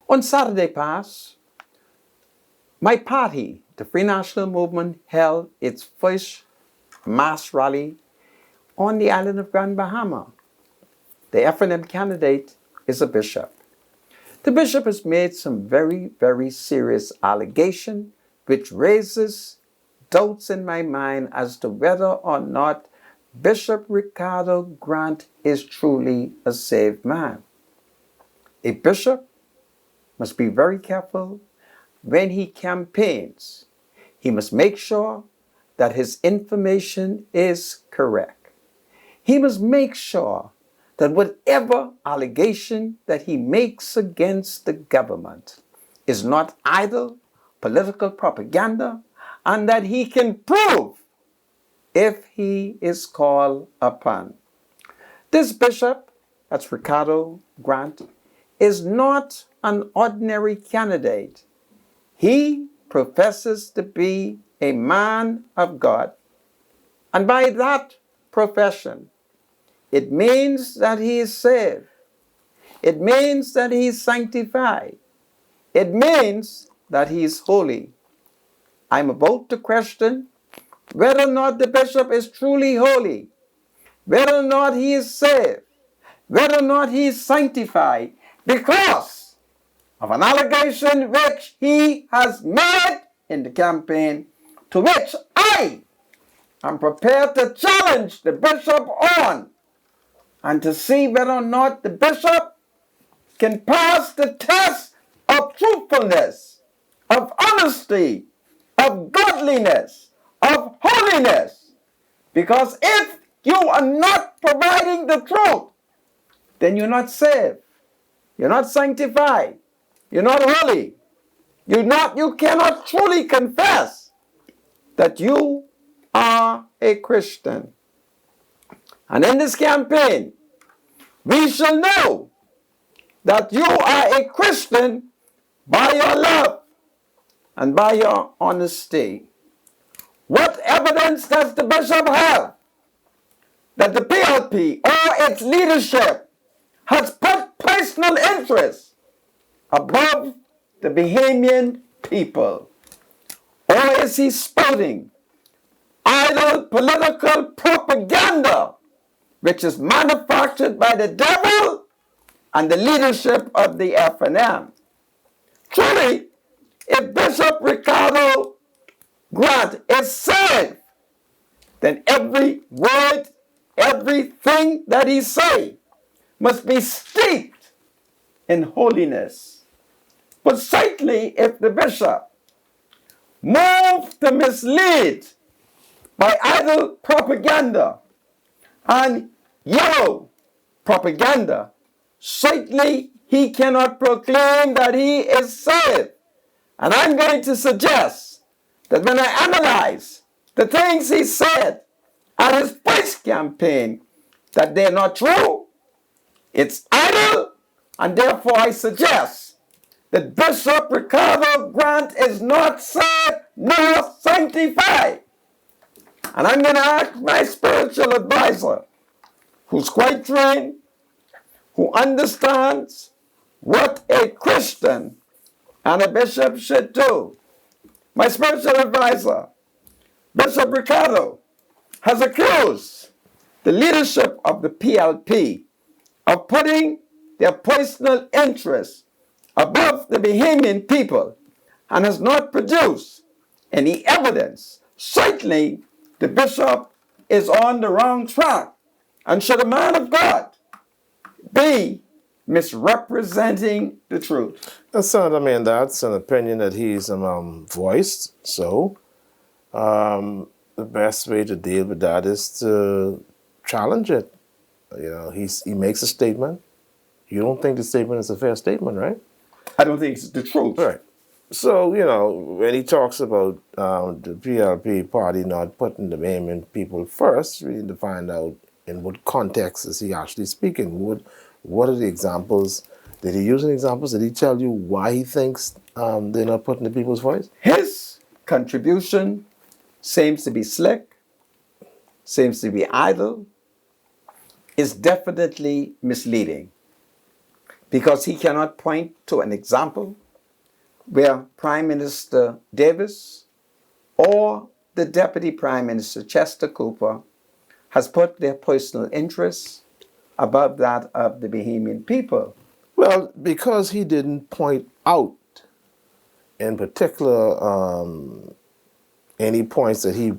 On Saturday past, my party, the Free National Movement, held its first mass rally on the island of Grand Bahama. The FDM candidate is a bishop. The bishop has made some very, very serious allegations, which raises doubts in my mind as to whether or not Bishop Ricardo Grant is truly a saved man. A bishop must be very careful when he campaigns. He must make sure that his information is correct. He must make sure that whatever allegation that he makes against the government is not idle political propaganda, and that he can prove if he is called upon. This bishop, that's Ricardo Grant, is not an ordinary candidate. He professes to be a man of God, and by that profession, it means that he is saved. It means that he is sanctified. It means that he is holy. I'm about to question whether or not the bishop is truly holy, whether or not he is saved, whether or not he is sanctified, because of an allegation which he has made in the campaign, to which I am prepared to challenge the bishop on, and to see whether or not the bishop can pass the test of truthfulness, of honesty, of godliness, of holiness. Because if you are not providing the truth, then you're not saved. You're not sanctified. You're not holy. You cannot truly confess that you are a Christian. And in this campaign, we shall know that you are a Christian by your love and by your honesty. What evidence does the bishop have that the PLP or its leadership has put personal interest above the Bahamian people? Or is he spouting idle political propaganda which is manufactured by the devil and the leadership of the FDM? Truly, if Bishop Ricardo Grant is saved, then every word, everything that he say must be steeped in holiness. But certainly, if the bishop moved to mislead by idle propaganda and yellow propaganda, certainly he cannot proclaim that he is saved. And I'm going to suggest that when I analyze the things he said at his first campaign, that they're not true, it's idle, and therefore I suggest that Bishop Ricardo Grant is not saved nor sanctified. And I'm going to ask my spiritual advisor, who's quite trained, who understands what a Christian and a bishop should do. My spiritual advisor, Bishop Ricardo, has accused the leadership of the PLP of putting their personal interests above the Bahamian people and has not produced any evidence. Certainly, the bishop is on the wrong track. And should a man of God be misrepresenting the truth? Senator, I mean, that's an opinion that he's voiced. So the best way to deal with that is to challenge it. You know, he makes a statement. You don't think the statement is a fair statement, right? I don't think it's the truth. Right. So, you know, when he talks about the PLP party not putting the Bahamian people first, we need to find out in what context is he actually speaking. What are the examples? Did he use any examples? Did he tell you why he thinks they're not putting the people's voice? His contribution seems to be slick, seems to be idle, is definitely misleading. because he cannot point to an example where Prime Minister Davis or the Deputy Prime Minister Chester Cooper has put their personal interests above that of the Bahamian people. Well, because he didn't point out in particular any points that he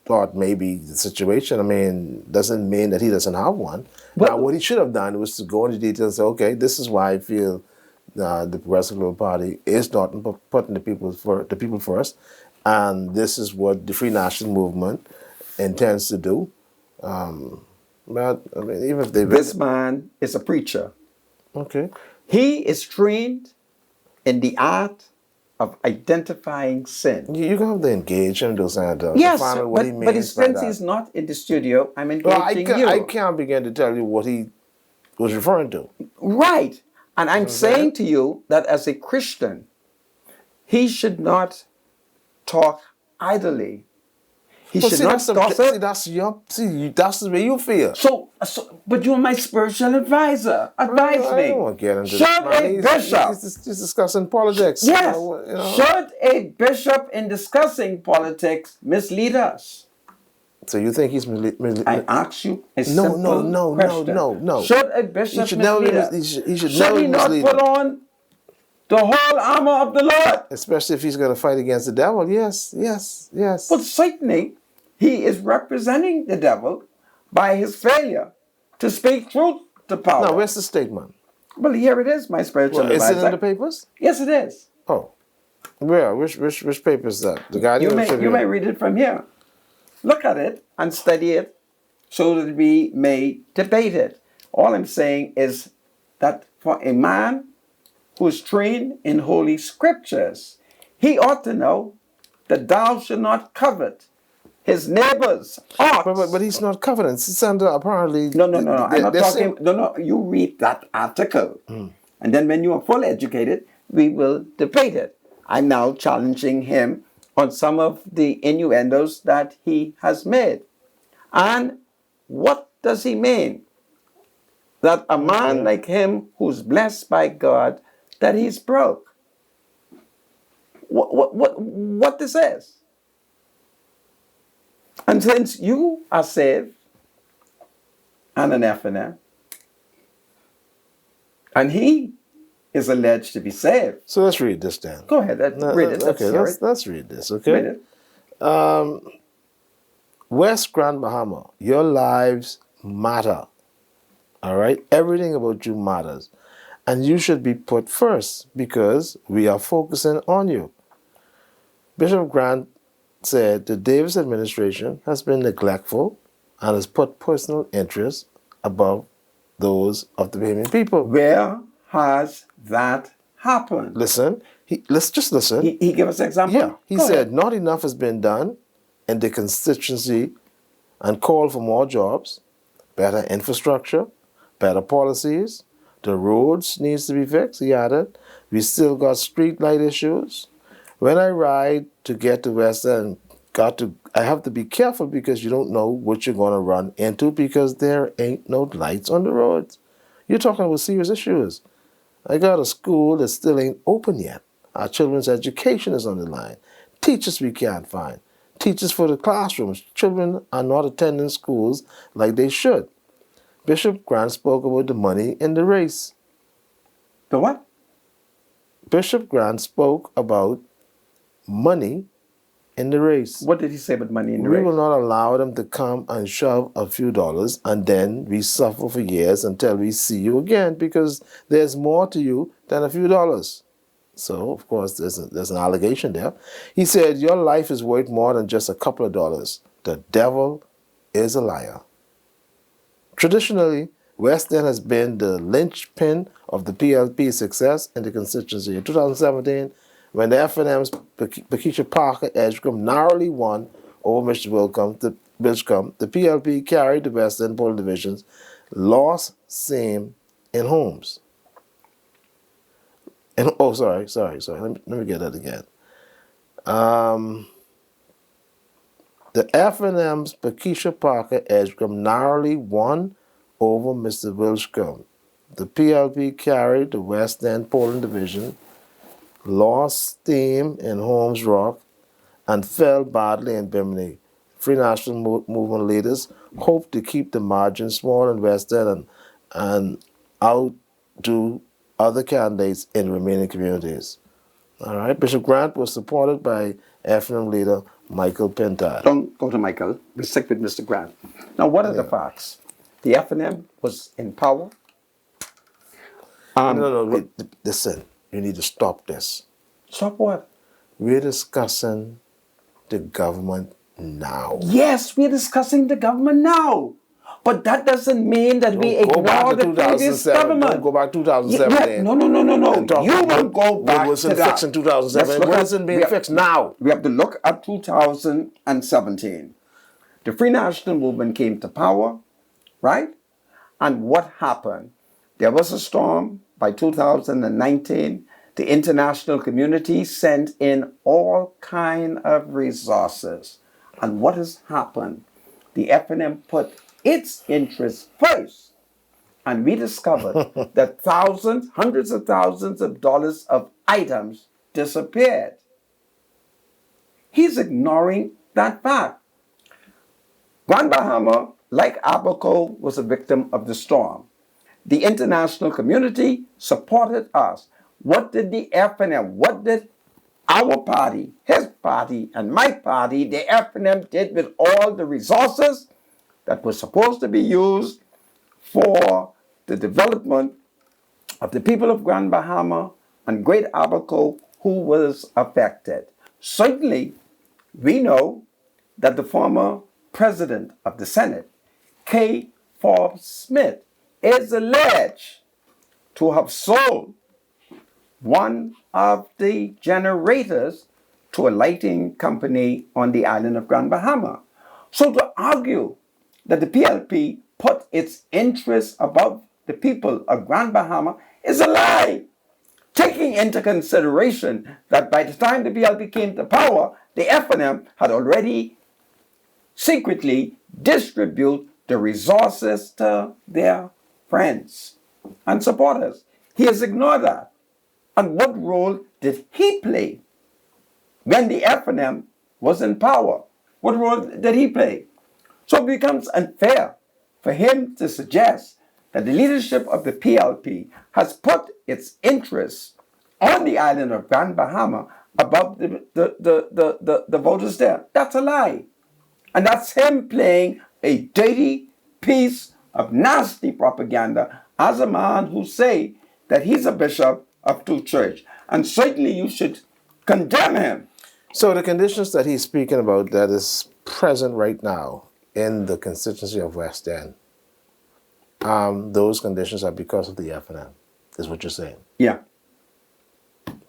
thought maybe the situation, I mean, doesn't mean that he doesn't have one. Well, now, what he should have done was to go into detail and say, okay, this is why I feel the Progressive Liberal Party is not putting the people first, and this is what the Free National Movement intends to do. But I mean, even if they this man is a preacher. okay, He is trained in the art of identifying sin. you can have to engage him, those kind of Yes, to find out what he but means by since that. he's not in the studio, I'm Well, engaging you. I can't begin to tell you what he was referring to. Right. And I'm saying saying? to you that as a Christian, he should not talk idly. He Well, should see, not that's gossip. that's the way you feel. But you're my spiritual advisor. Advise I me. don't want to get into Should this. Man, a bishop, he's discussing politics. yes, You know. should a bishop in discussing politics mislead us? So you think he's I ask you a No, simple no, question. no. Should a bishop should never mislead be us? he should Should never he be not misleading. put on the whole armor of the Lord? Especially if he's going to fight against the devil. Yes. But certainly, he is representing the devil by his failure to speak truth to power. Now, where's the statement? Well, here it is, my spiritual Is advisor. it in the papers? Yes, it is. Oh. Where? Which paper is that? The Guardian? You may read it from here. Look at it and study it so that we may debate it. All I'm saying is that for a man who is trained in holy scriptures, he ought to know that thou should not covet his neighbor's ox. But he's not covenant. It's under apparently. No. I'm not they're talking. No. You read that article, and then when you are fully educated, we will debate it. I'm now challenging him on some of the innuendos that he has made, and what does he mean? That a man like him, who's blessed by God, that he's broke. What this is? And since you are saved and an FNM, and he is alleged to be saved. So let's read this then. Go ahead, read it. Let's read this, okay? Read it. West Grand Bahama, your lives matter. All right? Everything about you matters. And you should be put first because we are focusing on you. Bishop Grant said the Davis administration has been neglectful and has put personal interests above those of the Bahamian people. Where has that happened? Listen, let's just listen. He gave us an example? Yeah, he Go said ahead. not enough has been done in the constituency and called for more jobs, better infrastructure, better policies. The roads needs to be fixed, he added. We still got street light issues. When I ride to get to West End, I have to be careful because you don't know what you're going to run into because there ain't no lights on the roads. You're talking about serious issues. I got a school that still ain't open yet. Our children's education is on the line. Teachers we can't find. Teachers for the classrooms. Children are not attending schools like they should. Bishop Grant spoke about the money in the race. The what? Bishop Grant spoke about money in the race. What did he say about money in the We race? will not allow them to come and shove a few dollars and then we suffer for years until we see you again because there's more to you than a few dollars. So, of course, there's an allegation there. He said, your life is worth more than just a couple of dollars. The devil is a liar. Traditionally, West End has been the linchpin of the PLP's success in the constituency. In 2017, when the FNM's Pakeisha Parker Edgecombe narrowly won over Mr. Wilcombe, the PLP carried the West End polling divisions, lost same in homes. And, sorry. Let me get that again. The FNM's Pakeisha Parker Edgecombe narrowly won over Mr. Wilcombe. the PLP carried the West End polling division, lost steam in Holmes Rock, and fell badly in Bimini. Free National Movement leaders hope to keep the margin small in West End and outdo other candidates in remaining communities. All right. Bishop Grant was supported by FDM leader Michael Pintard. Don't go to Michael. We stick with Mr. Grant. Now, what are the facts? The FNM was in power. No, wait, listen. You need to stop this. Stop what? We're discussing the government now. Yes, we're discussing the government now. But that doesn't mean that we ignore the previous government. Don't go back to 2017. No. You won't go back what was to that. fixed in 2007. What isn't being fixed now? We have to look at 2017. The Free National Movement came to power, right? And what happened? There was a storm by 2019. The international community sent in all kind of resources. And what has happened? The FNM put its interests first. And we discovered that thousands, hundreds of thousands of dollars of items disappeared. He's ignoring that fact. Grand Bahama, like Abaco, was a victim of the storm. The international community supported us. What did the FNM, what did our party, his party, and my party, the FNM did with all the resources that were supposed to be used for the development of the people of Grand Bahama and Great Abaco who was affected? Certainly, we know that the former president of the Senate, K. Forbes Smith, is alleged to have sold one of the generators to a lighting company on the island of Grand Bahama. So to argue that the PLP put its interests above the people of Grand Bahama is a lie, taking into consideration that by the time the PLP came to power, the FNM had already secretly distributed the resources to their friends and supporters. He has ignored that. And what role did he play when the FNM was in power? What role did he play? So it becomes unfair for him to suggest that the leadership of the PLP has put its interests on the island of Grand Bahama above the voters there. That's a lie. And that's him playing a dirty piece of nasty propaganda as a man who say that he's a bishop of two church. And certainly you should condemn him. So the conditions that he's speaking about that is present right now in the constituency of West End, those conditions are because of the FNM, is what you're saying. Yeah.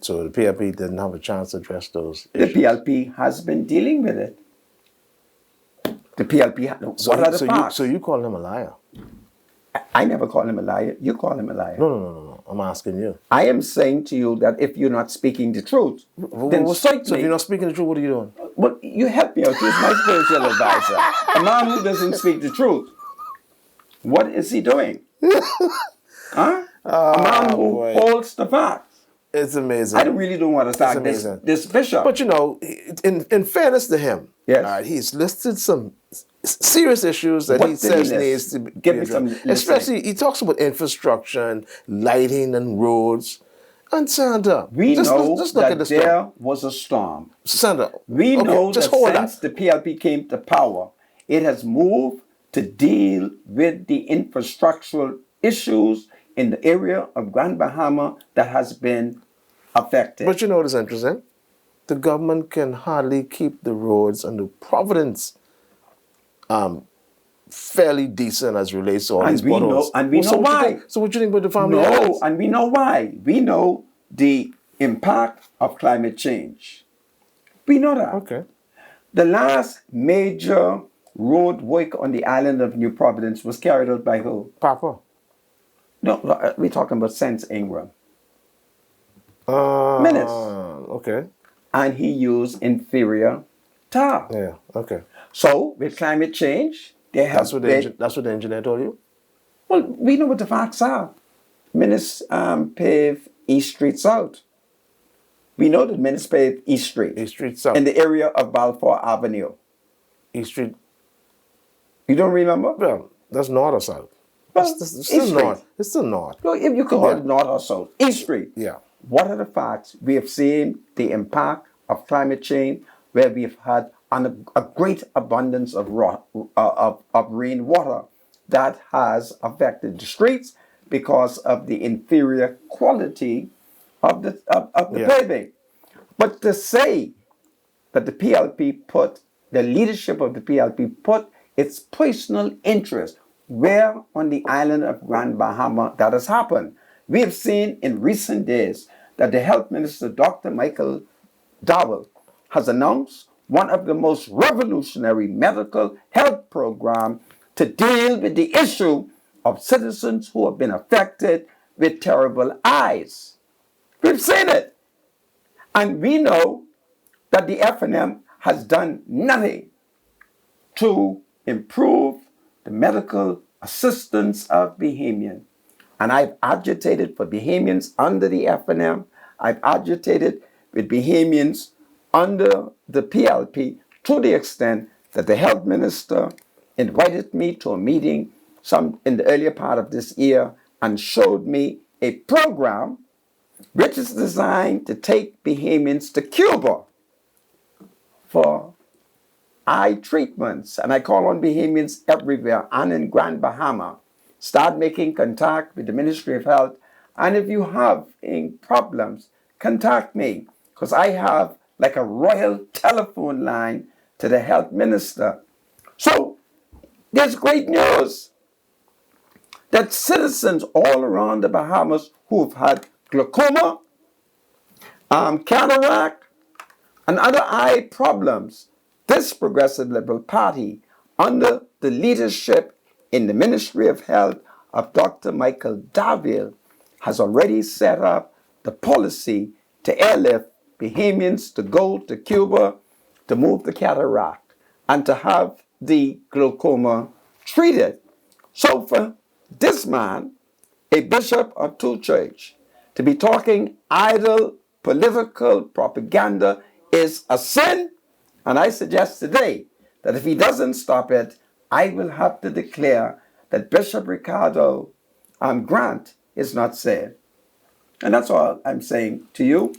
So the PLP didn't have a chance to address those The issues. PLP has been dealing with it. The PLP, what are the facts? So you call him a liar? I never call him a liar. You call him a liar. No. I'm asking you. I am saying to you that if you're not speaking the truth, then certainly... So if you're not speaking the truth, what are you doing? Well, you help me out. He's my spiritual advisor. A man who doesn't speak the truth. What is he doing? Huh? A man who holds the facts. It's amazing. I really don't want to start this bishop. But you know, in fairness to him, yes. He's listed some serious issues that he says needs to be addressed. Especially, he talks about infrastructure and lighting and roads. And Sandra, we know that there was a storm. Sandra, we know that since the PLP came to power, it has moved to deal with the infrastructural issues in the area of Grand Bahama that has been affected. But you know what is interesting? The government can hardly keep the roads under Providence fairly decent as relates to all these potholes. And we know why. So what do you think about the family? No, and we know why. We know the impact of climate change. We know that. Okay. The last major road work on the island of New Providence was carried out by who? Papa. No, we're talking about Sense Ingram. Menace. Okay. And he used inferior tar. Yeah, okay. So, with climate change, they have... That's what the engineer told you? Well, we know what the facts are. pave East Street South. We know that Minutes pave East Street. East Street South. In the area of Balfour Avenue. East Street. You don't remember? Well, that's north or south. Well, It's East still Street. north. It's still north. Well, if you call it north or south, East Street. Yeah. What are the facts? We have seen the impact of climate change, where we've had a great abundance of rainwater that has affected the streets because of the inferior quality of the paving. But to say that the leadership of the PLP put its personal interest where on the island of Grand Bahama that has happened. We have seen in recent days that the Health Minister, Dr. Michael Dowell, has announced one of the most revolutionary medical health programs to deal with the issue of citizens who have been affected with terrible eyes. We've seen it. And we know that the FDM has done nothing to improve the medical assistance of Bahamians. And I've agitated for Bahamians under the FDM. I've agitated with Bahamians under the PLP to the extent that the health minister invited me to a meeting in the earlier part of this year and showed me a program which is designed to take Bahamians to Cuba for eye treatments. And I call on Bahamians everywhere and in Grand Bahama. Start making contact with the Ministry of Health. And if you have any problems, contact me, because I have like a royal telephone line to the health minister. So there's great news that citizens all around the Bahamas who've had glaucoma, cataract, and other eye problems, this Progressive Liberal Party, under the leadership in the Ministry of Health of Dr. Michael Dowell, has already set up the policy to airlift Bahamians to go to Cuba to move the cataract and to have the glaucoma treated. So for this man, a bishop of two church, to be talking idle political propaganda is a sin. And I suggest today that if he doesn't stop it, I will have to declare that Bishop Ricardo Grant is not saved. And that's all I'm saying to you.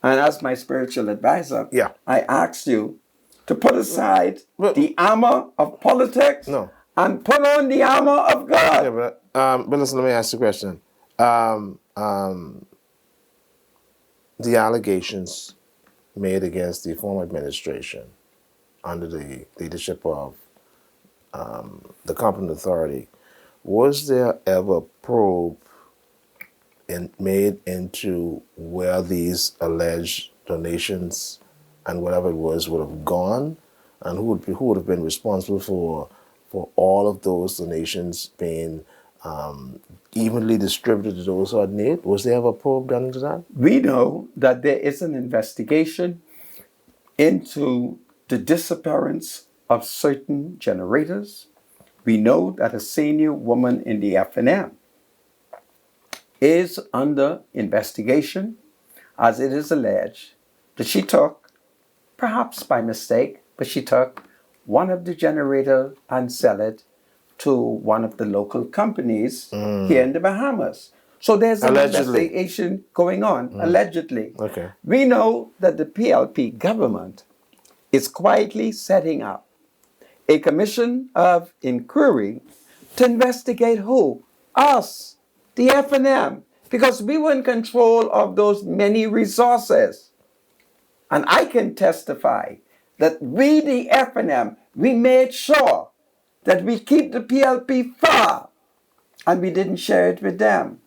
And as my spiritual advisor, I ask you to put aside the armor of politics and put on the armor of God. Yeah, but listen, let me ask you a question. The allegations made against the former administration under the leadership of the competent authority, was there ever probe made into where these alleged donations and whatever it was would have gone, and who would have been responsible for all of those donations being evenly distributed to those who had need? Was there ever a probe done into that? We know that there is an investigation into the disappearance of certain generators. We know that a senior woman in the FDM is under investigation, as it is alleged that she took, perhaps by mistake, but she took one of the generators and sell it to one of the local companies here in the Bahamas. So there's an investigation going on, allegedly. Okay. We know that the PLP government is quietly setting up a commission of inquiry to investigate who? Us, the FDM, because we were in control of those many resources. And I can testify that we, the FDM, we made sure that we keep the PLP far, and we didn't share it with them.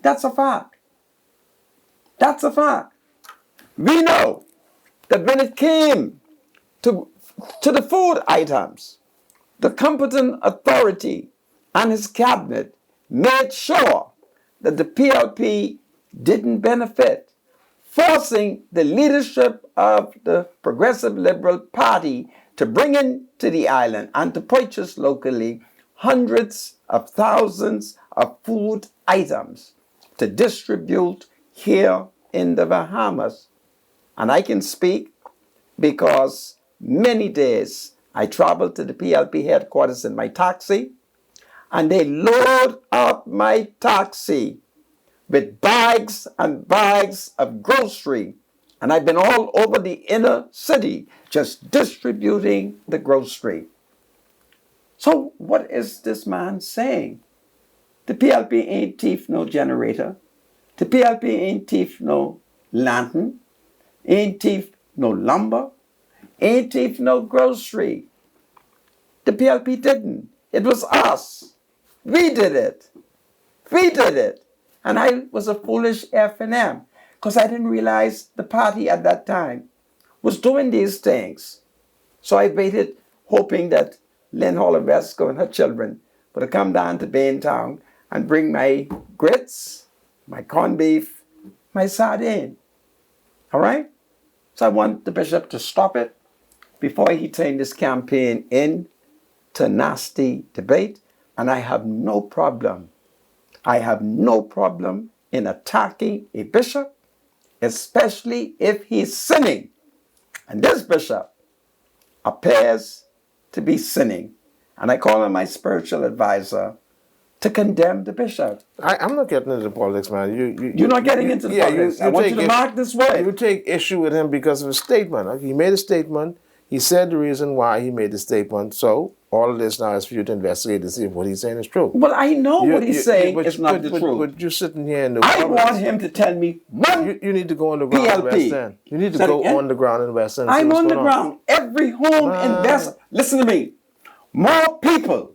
That's a fact. That's a fact. We know that when it came to the food items, the competent authority and his cabinet made sure that the PLP didn't benefit, forcing the leadership of the Progressive Liberal Party to bring into the island and to purchase locally hundreds of thousands of food items. to distribute here in the Bahamas. And I can speak because many days I traveled to the PLP headquarters in my taxi, and they load up my taxi with bags and bags of grocery. And I've been all over the inner city just distributing the grocery. So what is this man saying? The PLP ain't thief no generator. The PLP ain't thief no lantern. Ain't thief no lumber. Ain't thief no grocery. The PLP didn't. It was us. We did it. We did it. And I was a foolish FDM because I didn't realize the party at that time was doing these things. So I waited, hoping that Lynn Holler Vesco and her children would come down to Baintown and bring my grits, my corned beef, my sardine. All right? So I want the bishop to stop it before he turned this campaign into nasty debate. And I have no problem. I have no problem in attacking a bishop, especially if he's sinning. And this bishop appears to be sinning. And I call on my spiritual advisor to condemn the bishop. I'm not getting into politics, man. You're not getting into the politics. I want you to mark this way. You take issue with him because of a statement. He made a statement. He said the reason why he made the statement. So all of this now is for you to investigate to see if what he's saying is true. Well, I know what he's saying is not the truth. But you're sitting here in the I want him to tell me one. You need to go on the ground in West End. You need to go on the ground in West End. I'm on the ground. Every home in West. Listen to me. More people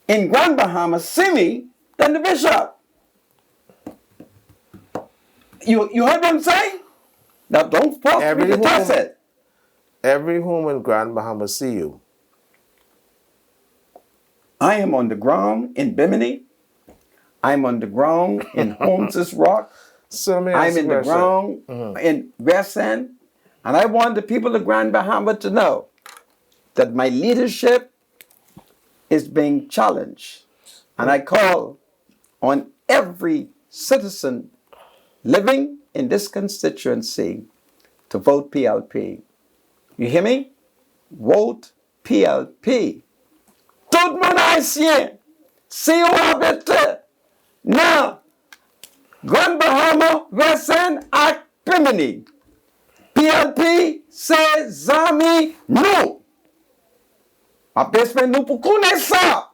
in Grand Bahama see me than the bishop. You heard what I'm saying? Now don't force me to toss it. Every home in Grand Bahama see you. I am on the ground in Bimini. I'm on the ground in Holmes's Rock. So I'm in the ground in West End. And I want the people of Grand Bahama to know that my leadership is being challenged. And I call on every citizen living in this constituency to vote PLP. You hear me? Vote PLP. Tout le monde haïtien, si on habite dans Grand Bahama, West End et Bimini, PLP, c'est amis nous. Après, nous pour connaître ça.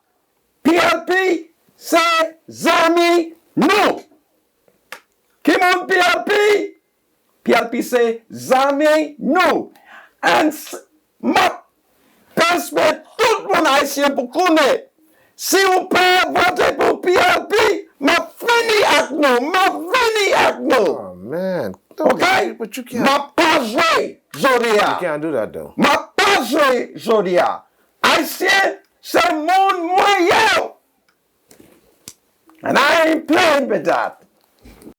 PLP, c'est amis nous. Qui monte PLP? PLP, c'est amis nous. And ma perspective, tout le monde haïtien pour connaître. Si vous pouvez voter pour PLP, ma fini avec nous, ma fini avec nous. Oh man. Okay? But you can't. Ma pas joué, Jodia. You can't do that though. Ma pas joué, Jodia. Haïtien, c'est mon moyen. And I ain't playing with that.